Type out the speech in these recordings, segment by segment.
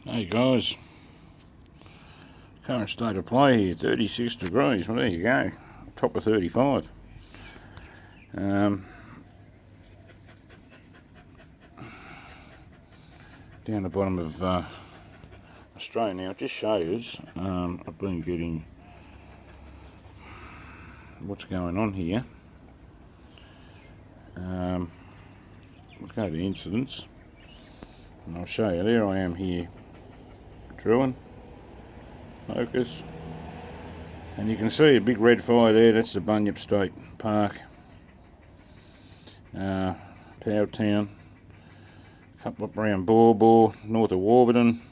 Hey guys, current state of play here, 36 degrees, well there you go, top of 35. Down the bottom of Australia now, just shows I've been getting what's going on here. We'll go to incidents and I'll show you. There I am here drilling, focus, and you can see a big red fire there. That's the Bunyip State Park, Powtown, a couple up around Bor, north of Warburton,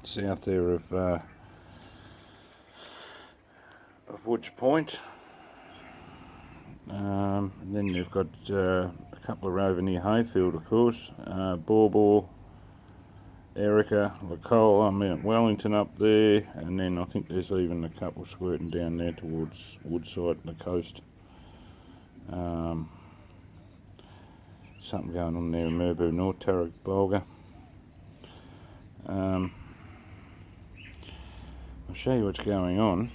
south there of Woods Point. And then you've got a couple are over near Hayfield, of course, Bor, Erica, Lacola, Mount Wellington up there, and then I think there's even a couple squirting down there towards Woodside, the coast. Something going on there in Merbu North, Tarek Bulga. I'll show you what's going on.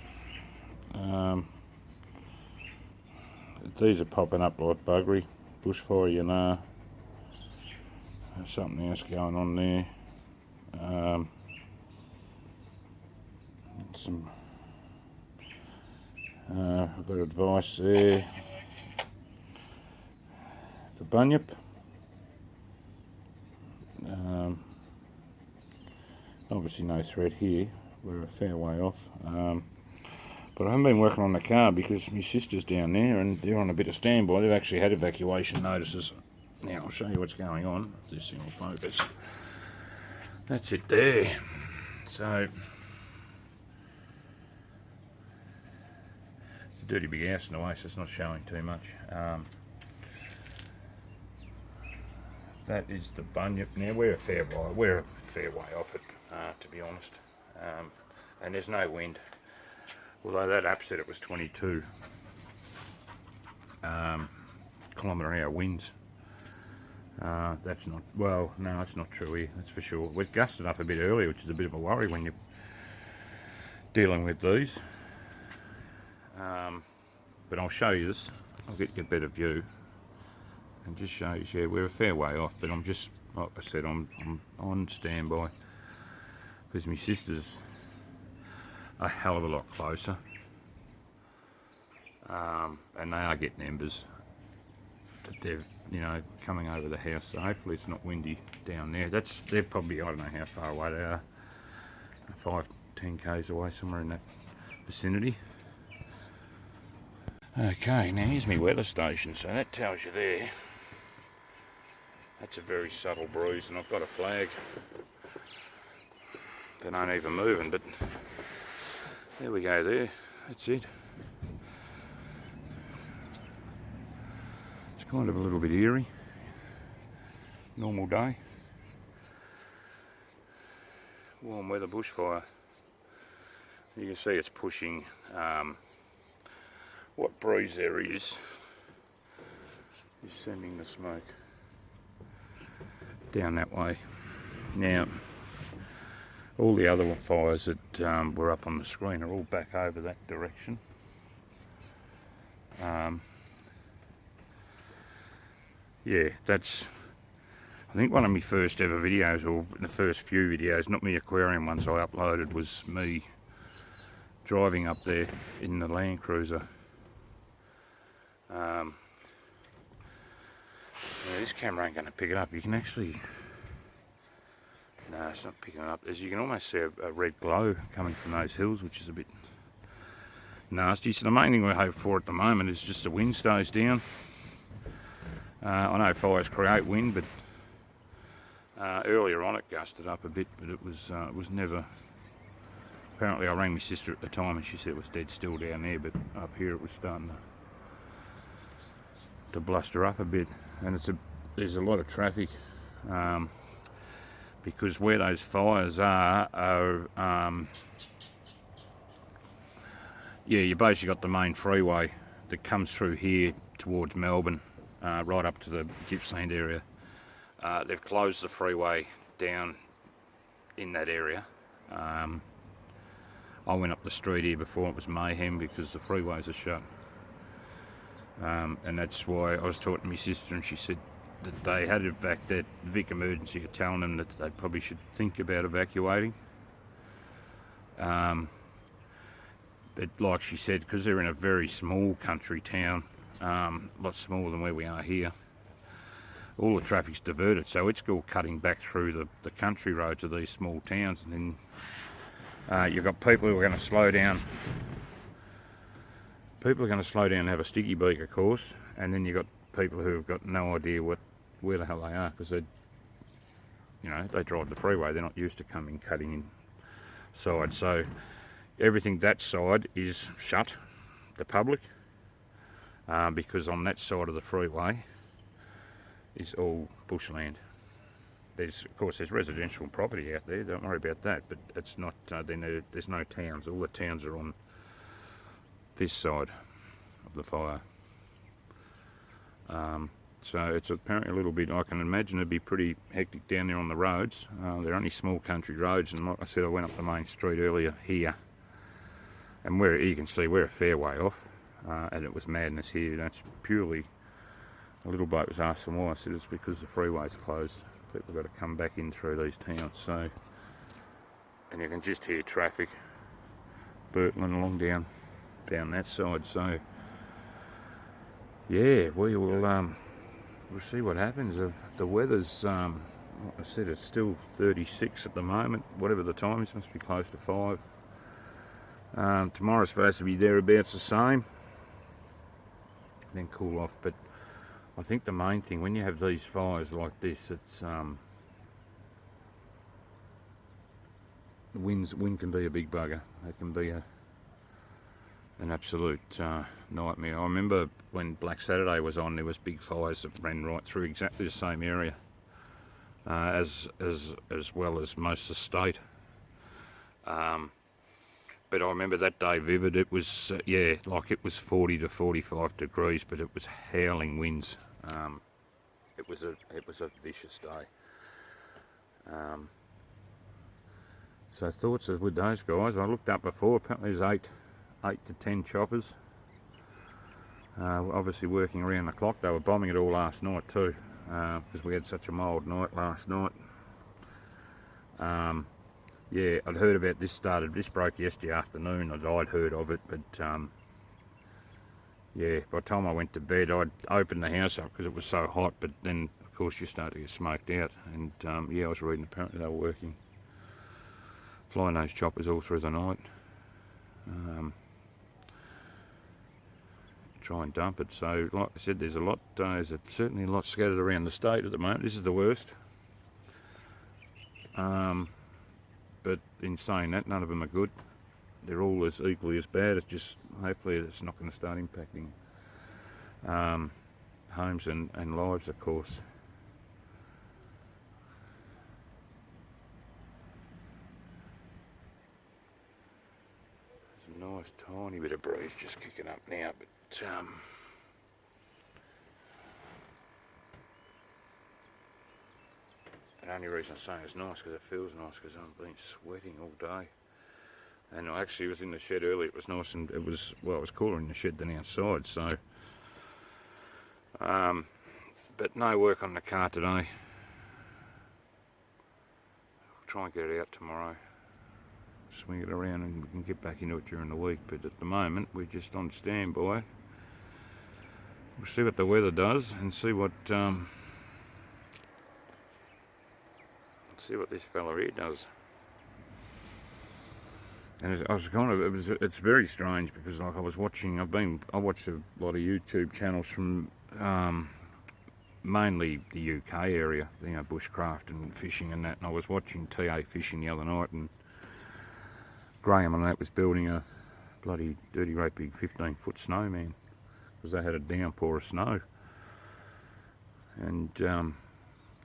These are popping up like buggery, bushfire, you know. There's something else going on there. I've got advice there for Bunyip. Obviously no threat here, we're a fair way off. But I haven't been working on the car because my sister's down there and they're on a bit of standby. They've actually had evacuation notices. Now I'll show you what's going on, if this thing will focus. That's it there. So, it's a dirty big house in the way, so it's not showing too much. That is the Bunyip. Now we're a fair way off it, to be honest. And there's no wind. Although that app said it was 22 kilometre-hour winds. That's not, well, no, it's not true here, that's for sure. We've gusted up a bit earlier, which is a bit of a worry when you're dealing with these. But I'll show you this. I'll get you a better view and just show you, yeah, we're a fair way off, but I'm just, like I said, I'm on standby because my sister's a hell of a lot closer, and they are getting embers that they're, you know, coming over the house, so hopefully it's not windy down there. They're probably, I don't know how far away they are, 5-10 k's away, somewhere in that vicinity. Okay, now here's my weather station, so that tells you there. That's a very subtle breeze, and I've got a flag. They aren't even moving, but there we go there, that's it. It's kind of a little bit eerie. Normal day. Warm weather bushfire. You can see it's pushing what breeze there is sending the smoke down that way. Now, all the other fires that were up on the screen are all back over that direction. Yeah, that's, I think one of my first ever videos, or the first few videos, not me aquarium ones I uploaded, was me driving up there in the Land Cruiser. Yeah, this camera ain't going to pick it up. You can actually, no, it's not picking it up. As you can almost see a red glow coming from those hills, which is a bit nasty. So the main thing we hope for at the moment is just the wind stays down. I know fires create wind, but earlier on it gusted up a bit, but it was never. Apparently, I rang my sister at the time and she said it was dead still down there, but up here it was starting to bluster up a bit, and there's a lot of traffic because where those fires are yeah, you basically got the main freeway that comes through here towards Melbourne, right up to the Gippsland area, they've closed the freeway down in that area. I went up the street here before, it was mayhem because the freeways are shut. And that's why I was talking to my sister, and she said that they had that Vic Emergency are telling them that they probably should think about evacuating. But like she said, because they're in a very small country town, a lot smaller than where we are here, all the traffic's diverted, so it's all cutting back through the country roads of these small towns, and then you've got people who are going to slow down. People are going to slow down and have a sticky beak, of course, and then you've got people who have got no idea where the hell they are, because they drive the freeway. They're not used to cutting inside. So everything that side is shut to public, because on that side of the freeway is all bushland. Of course, there's residential property out there, don't worry about that, but it's not, there's no towns. All the towns are on this side of the fire. So it's apparently a little bit, I can imagine it'd be pretty hectic down there on the roads. They're only small country roads, and like I said, I went up the main street earlier here, and where you can see we're a fair way off, and it was madness here. That's purely, a little bloke was asking why. I said it's because the freeway's closed. People have got to come back in through these towns. So, and you can just hear traffic burtling along down that side. So yeah, we will we'll see what happens. The weather's like I said, it's still 36 at the moment. Whatever the time is, must be close to 5. Tomorrow's supposed to be thereabouts the same, then cool off. But I think the main thing when you have these fires like this, it's the wind can be a big bugger. It can be an absolute nightmare. I remember when Black Saturday was on, there was big fires that ran right through exactly the same area, as well as most of the state. But I remember that day vivid. It was like it was 40 to 45 degrees, but it was howling winds. It was a vicious day. So thoughts with those guys. I looked up before. Apparently there's 8 to 10 choppers. Obviously working around the clock. They were bombing it all last night too, because we had such a mild night last night. Yeah, I'd heard about this. This broke yesterday afternoon. I'd heard of it, but yeah, by the time I went to bed, I'd opened the house up because it was so hot. But then, of course, you start to get smoked out. And yeah, I was reading apparently they were working, flying those choppers all through the night. Try and dump it. So, like I said, there's certainly a lot scattered around the state at the moment. This is the worst. But in saying that, none of them are good. They're all as equally as bad. It's just, hopefully it's not going to start impacting homes and lives, of course. There's a nice tiny bit of breeze just kicking up now, but the only reason I'm saying it's nice because it feels nice, because I've been sweating all day. And I actually was in the shed earlier. It was nice, and it was cooler in the shed than outside. So, but no work on the car today. I'll try and get it out tomorrow. Swing it around, and we can get back into it during the week. But at the moment, we're just on standby. We'll see what the weather does, and see what this fella here does. And it's very strange, because like I watch a lot of YouTube channels from mainly the UK area, bushcraft and fishing and that. And I was watching TA Fishing the other night, and Graham and that was building a bloody dirty great big 15-foot snowman, because they had a downpour of snow. And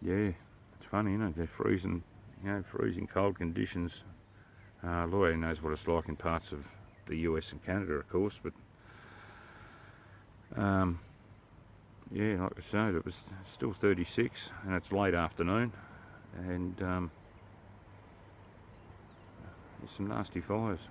yeah, it's funny, they're freezing, freezing cold conditions. Lawyer knows what it's like in parts of the US and Canada, of course, but yeah, like I said, it was still 36, and it's late afternoon, and there's some nasty fires.